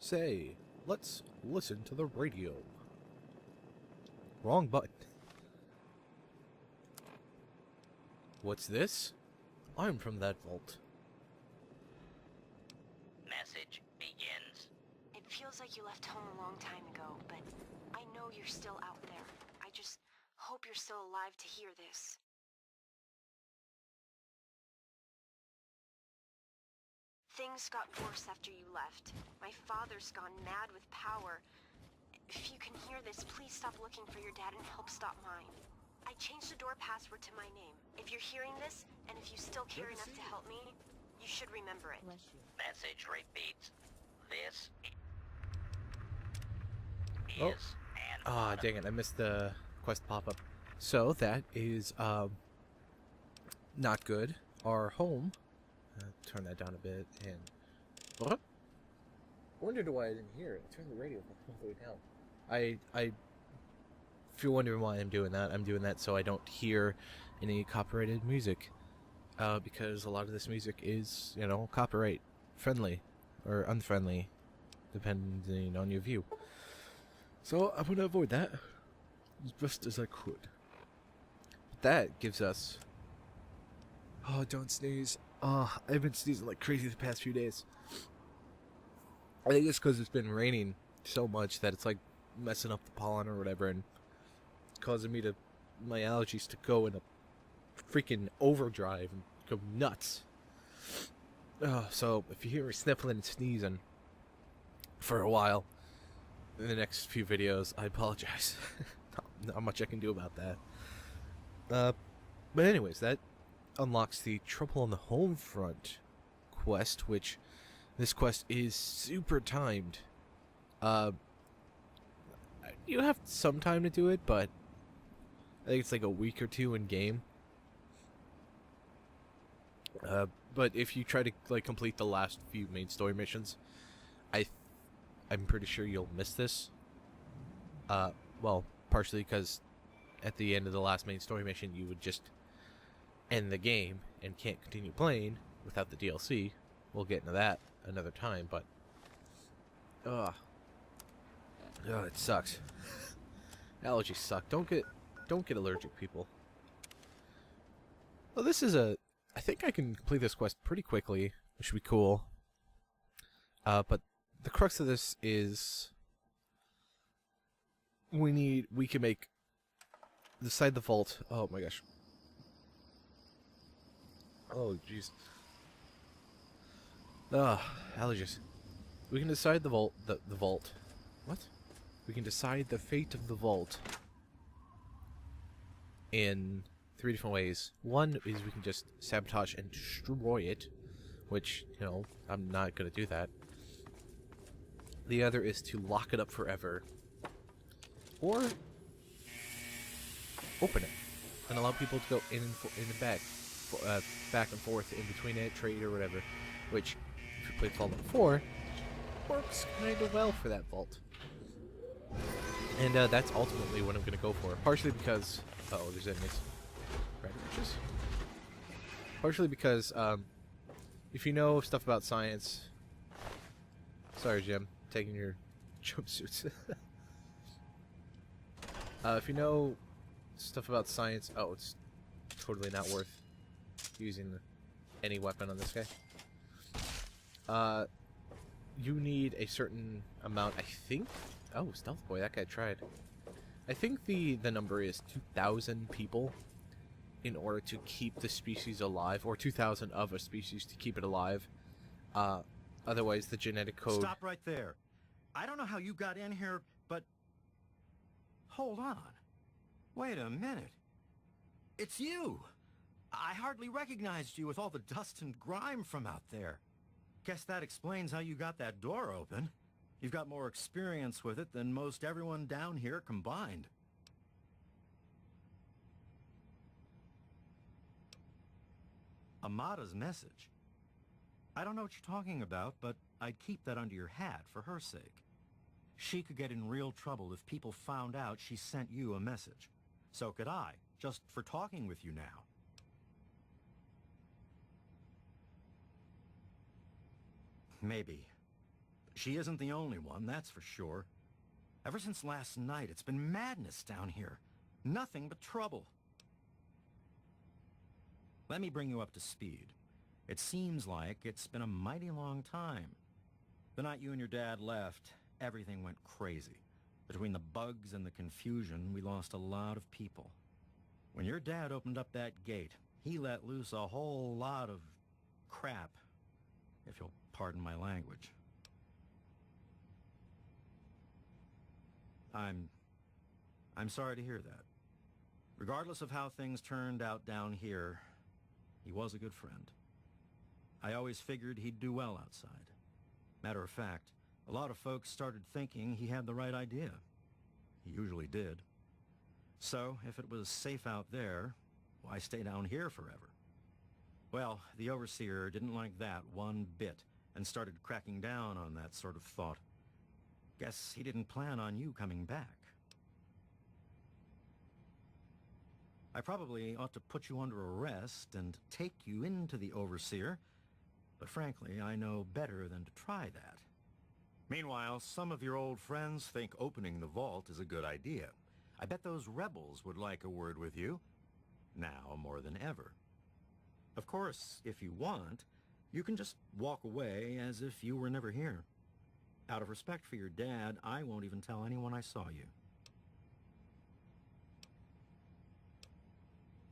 Say, let's listen to the radio. Wrong button. What's this? I'm from that vault. Message begins. It feels like you left home a long time ago, but I know you're still out there. I just hope you're still alive to hear this. Things got worse after you left. My father's gone mad with power. If you can hear this, please stop looking for your dad and help stop mine. I changed the door password to my name. If you're hearing this, and if you still care enough to help me, you should remember it. Bless you. Message repeats. This Oh. is an Ah, dang it, I missed the quest pop-up. So, that is, not good. Our home, turn that down a bit, and... What? Wondered why I didn't hear it. I turned the radio all the way down. If you're wondering why I'm doing that so I don't hear any copyrighted music. Because a lot of this music is, you know, copyright friendly, or unfriendly, depending on your view. So I'm going to avoid that as best as I could. But that gives us... Oh, don't sneeze. Oh, I've been sneezing like crazy the past few days. I think it's because it's been raining so much that it's like messing up the pollen or whatever and causing my allergies to go in a freaking overdrive and go nuts. So if you hear me sniffling and sneezing for a while in the next few videos, I apologize. Not much I can do about that. But anyways, that unlocks the Trouble on the Homefront quest, which this quest is super timed. You have some time to do it, but I think it's like a week or two in game. But if you try to like complete the last few main story missions, I'm pretty sure you'll miss this. Well, partially because at the end of the last main story mission, you would just end the game and can't continue playing without the DLC. We'll get into that another time, but it sucks. Allergies suck. Don't get allergic, people. Well, this is I think I can complete this quest pretty quickly, which should be cool. But the crux of this is we can make decide the vault. Oh my gosh. Oh jeez. Allergies. We can decide the vault. The vault. What? We can decide the fate of the vault in 3 different ways. One is we can just sabotage and destroy it, which, you know, I'm not going to do that. The other is to lock it up forever, or open it and allow people to go in and back, back and forth in between it, trade or whatever, which, if you played Fallout 4, works kind of well for that vault. And that's ultimately what I'm going to go for. Partially because... Uh oh, there's enemies. Right, witches. Partially because, if you know stuff about science... Sorry, Jim. Taking your jumpsuits. If you know stuff about science... Oh, it's totally not worth using any weapon on this guy. You need a certain amount, I think... Oh, Stealth Boy, that guy tried. I think the number is 2,000 people in order to keep the species alive, or 2,000 of a species to keep it alive. Otherwise, the genetic code... Stop right there. I don't know how you got in here, but... Hold on. Wait a minute. It's you! I hardly recognized you with all the dust and grime from out there. Guess that explains how you got that door open. You've got more experience with it than most everyone down here combined. Amada's message. I don't know what you're talking about, but I'd keep that under your hat for her sake. She could get in real trouble if people found out she sent you a message. So could I, just for talking with you now. Maybe. She isn't the only one, that's for sure. Ever since last night, it's been madness down here. Nothing but trouble. Let me bring you up to speed. It seems like it's been a mighty long time. The night you and your dad left, everything went crazy. Between the bugs and the confusion, we lost a lot of people. When your dad opened up that gate, he let loose a whole lot of crap, if you'll pardon my language. I'm sorry to hear that. Regardless of how things turned out down here, he was a good friend. I always figured he'd do well outside. Matter of fact, a lot of folks started thinking he had the right idea. He usually did. So, if it was safe out there, why stay down here forever? Well, the Overseer didn't like that one bit and started cracking down on that sort of thought. Guess he didn't plan on you coming back. I probably ought to put you under arrest and take you into the Overseer, but frankly, I know better than to try that. Meanwhile, some of your old friends think opening the vault is a good idea. I bet those rebels would like a word with you, now more than ever. Of course, if you want, you can just walk away as if you were never here. Out of respect for your dad, I won't even tell anyone I saw you.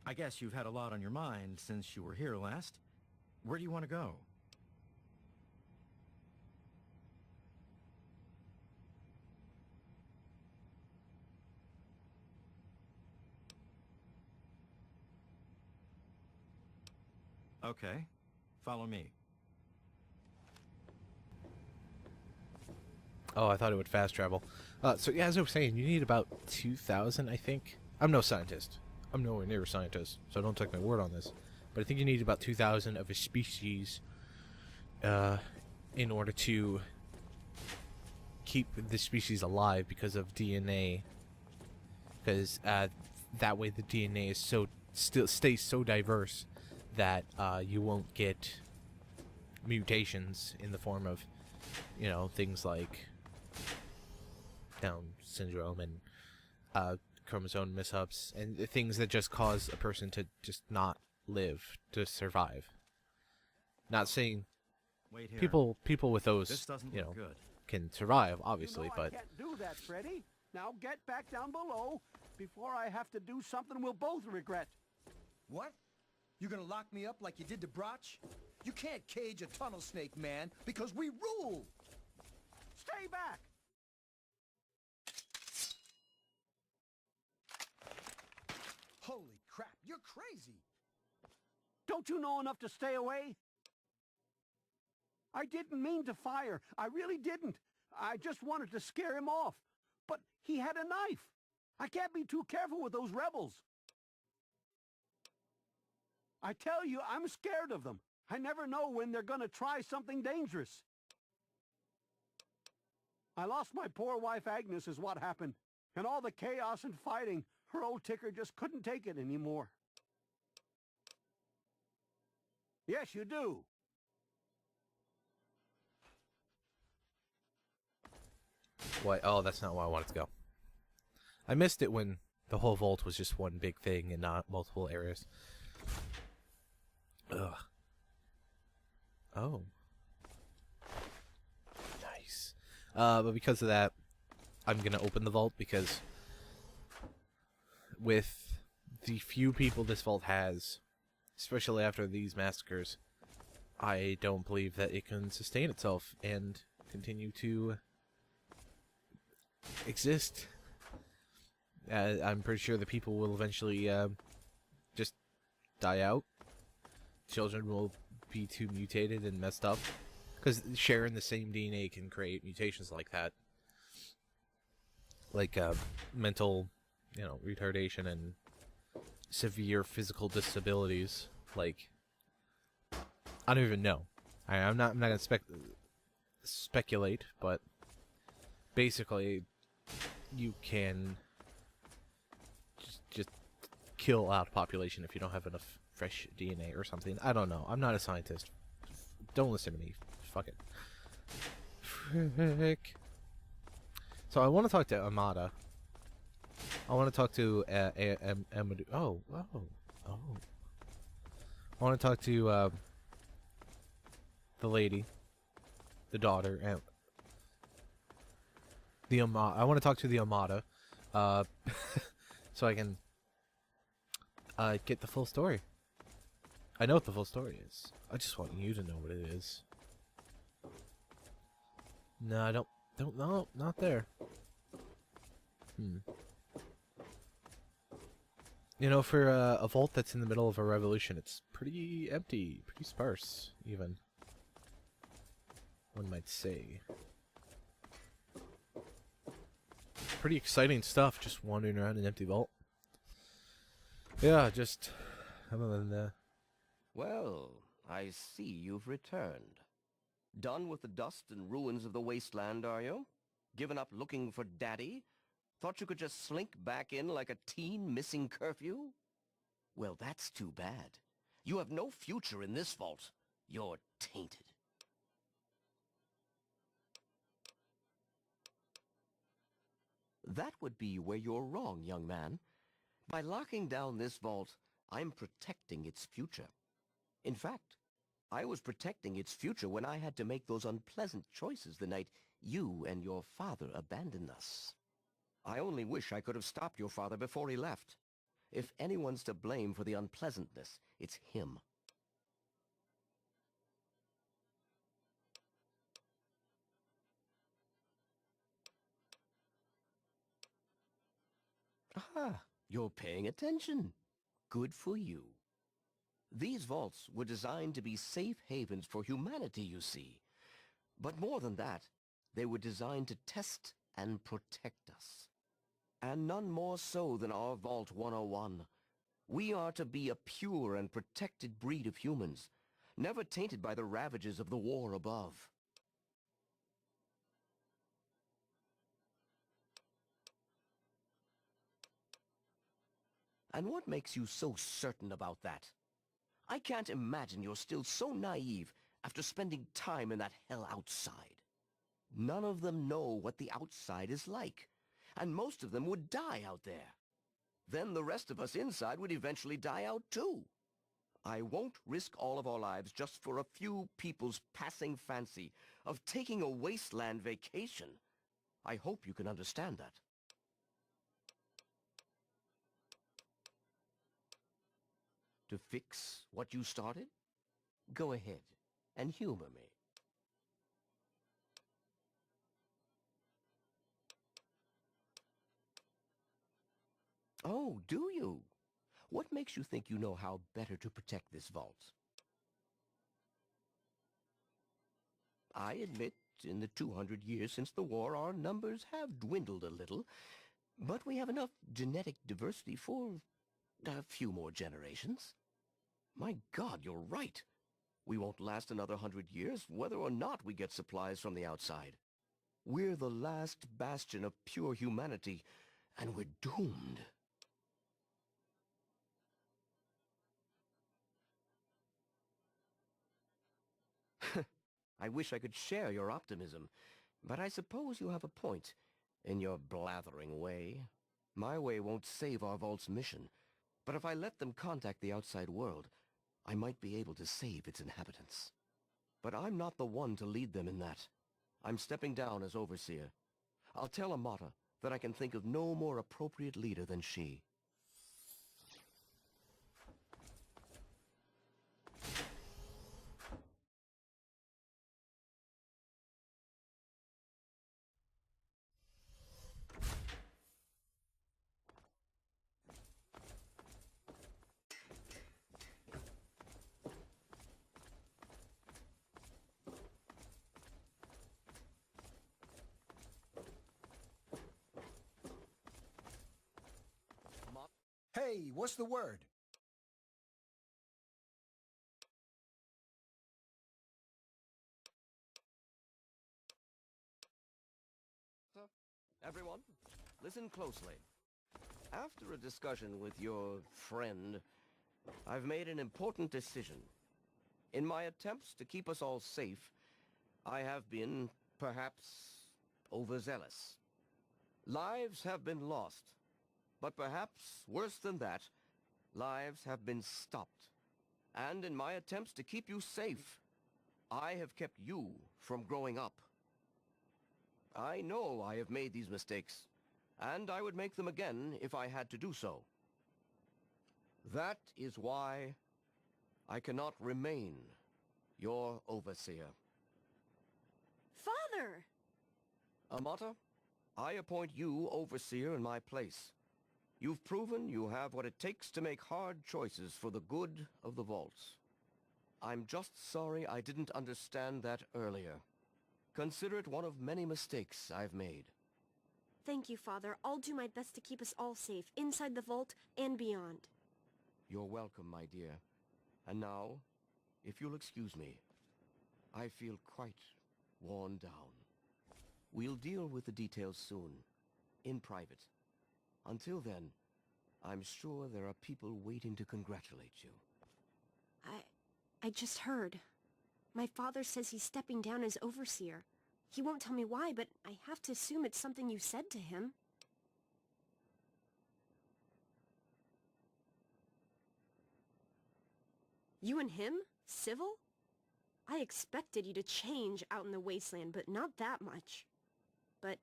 I guess you've had a lot on your mind since you were here last. Where do you want to go? Okay, follow me. Oh, I thought it would fast travel. So yeah, as I was saying, you need about 2,000, I think. I'm no scientist. I'm nowhere near a scientist, so don't take my word on this. But I think you need about 2,000 of a species in order to keep the species alive because of DNA. Because that way the DNA is still stays so diverse that you won't get mutations in the form of, you know, things like Down syndrome and chromosome mishaps and things that just cause a person to just not live, to survive. Not saying Wait here. people with those, This doesn't you look know, good. can survive, obviously, You know but I can't do that, Freddy. Now get back down below before I have to do something we'll both regret. What? You gonna lock me up like you did to Broch? You can't cage a tunnel snake, man, because we rule! Stay back! Holy crap, you're crazy! Don't you know enough to stay away? I didn't mean to fire. I really didn't. I just wanted to scare him off. But he had a knife. I can't be too careful with those rebels. I tell you, I'm scared of them. I never know when they're gonna try something dangerous. I lost my poor wife Agnes is what happened. And all the chaos and fighting, her old ticker just couldn't take it anymore. Yes, you do. what? Oh, that's not where I wanted to go. I missed it when the whole vault was just one big thing and not multiple areas. Ugh. Oh. Nice. But because of that, I'm gonna open the vault because with the few people this vault has, especially after these massacres, I don't believe that it can sustain itself and continue to exist. I'm pretty sure the people will eventually just die out. Children will be too mutated and messed up, because sharing the same DNA can create mutations like that, like mental, you know, retardation and severe physical disabilities. Like, I don't even know. I'm not gonna speculate, but basically, you can just kill out a population if you don't have enough fresh DNA or something. I don't know. I'm not a scientist. Don't listen to me. Fuck it. Frick. So I want to talk to Amada. I want to talk to Amadou. Oh. I want to talk to the lady, the daughter, and the Amada. I want to talk to the Amada, so I can get the full story. I know what the full story is. I just want you to know what it is. No, I don't know. Not there. You know, for a vault that's in the middle of a revolution, it's pretty empty, pretty sparse, even. One might say. Pretty exciting stuff, just wandering around an empty vault. Yeah, just other than that. Well, I see you've returned. Done with the dust and ruins of the wasteland, are you? Given up looking for Daddy? Thought you could just slink back in like a teen missing curfew? Well, that's too bad. You have no future in this vault. You're tainted. That would be where you're wrong, young man. By locking down this vault, I'm protecting its future. In fact, I was protecting its future when I had to make those unpleasant choices the night you and your father abandoned us. I only wish I could have stopped your father before he left. If anyone's to blame for the unpleasantness, it's him. Ah, you're paying attention. Good for you. These vaults were designed to be safe havens for humanity, you see. But more than that, they were designed to test and protect us. And none more so than our Vault 101. We are to be a pure and protected breed of humans, never tainted by the ravages of the war above. And what makes you so certain about that? I can't imagine you're still so naive after spending time in that hell outside. None of them know what the outside is like, and most of them would die out there. Then the rest of us inside would eventually die out too. I won't risk all of our lives just for a few people's passing fancy of taking a wasteland vacation. I hope you can understand that. To fix what you started? Go ahead and humor me. Oh, do you? What makes you think you know how better to protect this vault? I admit, in the 200 years since the war, our numbers have dwindled a little, but we have enough genetic diversity for a few more generations. My God, you're right. We won't last another 100 years, whether or not we get supplies from the outside. We're the last bastion of pure humanity, and we're doomed. I wish I could share your optimism, but I suppose you have a point in your blathering way. My way won't save our vault's mission, but if I let them contact the outside world, I might be able to save its inhabitants. But I'm not the one to lead them in that. I'm stepping down as overseer. I'll tell Amata that I can think of no more appropriate leader than she. Hey, what's the word? Everyone, listen closely. After a discussion with your friend, I've made an important decision. In my attempts to keep us all safe, I have been Perhaps overzealous. Lives have been lost. But perhaps, worse than that, lives have been stopped. And in my attempts to keep you safe, I have kept you from growing up. I know I have made these mistakes, and I would make them again if I had to do so. That is why I cannot remain your overseer. Father! Amata, I appoint you overseer in my place. You've proven you have what it takes to make hard choices for the good of the vaults. I'm just sorry I didn't understand that earlier. Consider it one of many mistakes I've made. Thank you, Father. I'll do my best to keep us all safe, inside the vault and beyond. You're welcome, my dear. And now, if you'll excuse me, I feel quite worn down. We'll deal with the details soon, in private. Until then, I'm sure there are people waiting to congratulate you. I just heard. My father says he's stepping down as overseer. He won't tell me why, but I have to assume it's something you said to him. You and him? Civil? I expected you to change out in the wasteland, but not that much. But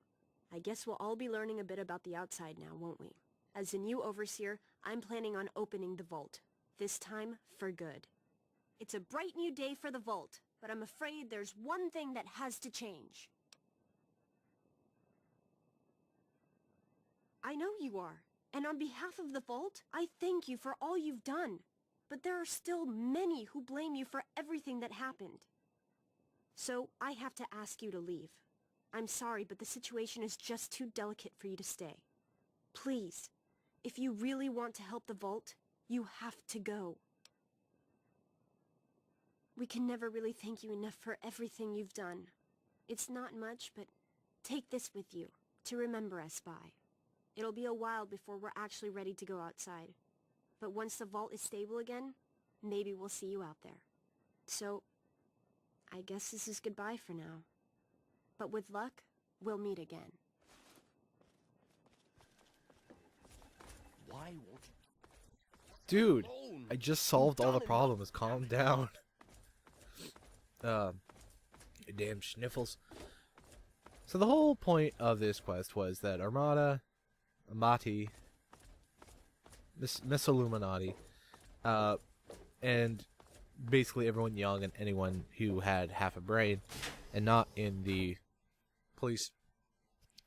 I guess we'll all be learning a bit about the outside now, won't we? As the new overseer, I'm planning on opening the vault. This time, for good. It's a bright new day for the vault, but I'm afraid there's one thing that has to change. I know you are, and on behalf of the vault, I thank you for all you've done. But there are still many who blame you for everything that happened. So I have to ask you to leave. I'm sorry, but the situation is just too delicate for you to stay. Please, if you really want to help the vault, you have to go. We can never really thank you enough for everything you've done. It's not much, but take this with you, to remember us by. It'll be a while before we're actually ready to go outside. But once the vault is stable again, maybe we'll see you out there. So, I guess this is goodbye for now. But with luck, we'll meet again. Why won't you? Dude, Alone? I just solved all the problems. Calm down. Damn sniffles. So the whole point of this quest was that Amati, Miss Illuminati, and basically everyone young and anyone who had half a brain and not in the police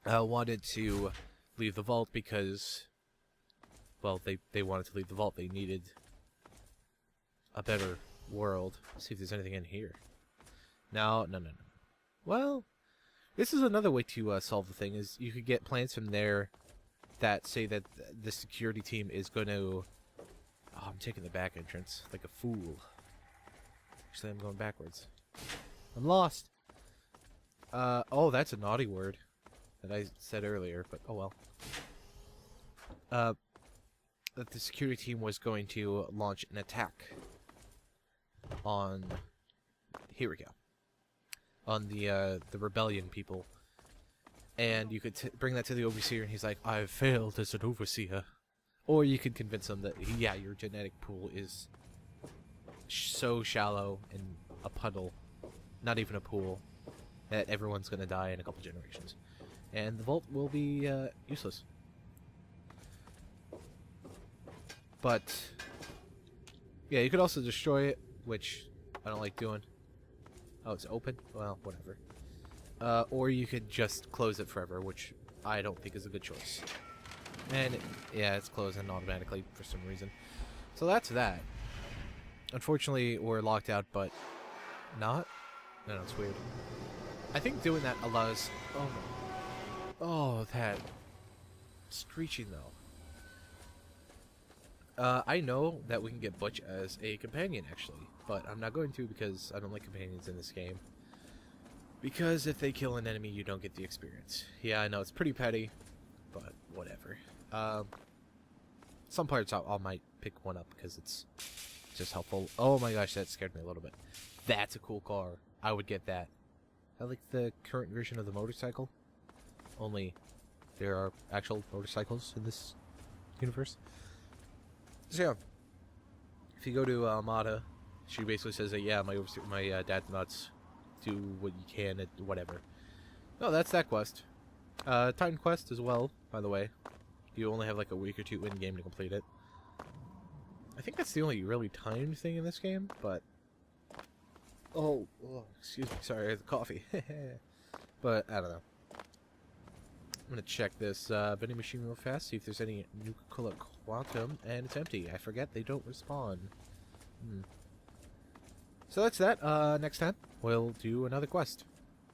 wanted to leave the vault because, well, they wanted to leave the vault. They needed a better world. Let's see if there's anything in here. No. Well, this is another way to solve the thing, is you could get plans from there that say that the security team is going to... Oh, I'm taking the back entrance like a fool. Actually, I'm going backwards. I'm lost. Oh, that's a naughty word that I said earlier, but oh well. That the security team was going to launch an attack on... Here we go. On the rebellion people. And you could bring that to the overseer, and he's like, I've failed as an overseer. Or you could convince him that, yeah, your genetic pool is so shallow and a puddle, not even a pool, that everyone's going to die in a couple generations. And the vault will be useless. But, yeah, you could also destroy it, which I don't like doing. Oh, it's open? Well, whatever. Or you could just close it forever, which I don't think is a good choice. And, yeah, it's closing automatically for some reason. So that's that. Unfortunately, we're locked out, but not? No, it's weird. I think doing that allows... Oh, that screeching, though. I know that we can get Butch as a companion, actually, but I'm not going to because I don't like companions in this game. Because if they kill an enemy, you don't get the experience. Yeah, I know, it's pretty petty, but whatever. Some parts I might pick one up because it's just helpful. Oh my gosh, that scared me a little bit. That's a cool car. I would get that. I like the current version of the motorcycle. Only there are actual motorcycles in this universe. So yeah, if you go to Amada, she basically says that yeah, my dad's nuts. Do what you can and whatever. No, that's that quest. Titan quest as well, by the way. You only have like a week or two in game to complete it. I think that's the only really timed thing in this game, but oh excuse me, sorry, I had the coffee. But I don't know. I'm gonna check this vending machine real fast, see if there's any Nuka-Cola Quantum, and it's empty. I forget they don't respawn. So that's that. Next time we'll do another quest.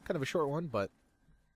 Kind of a short one, but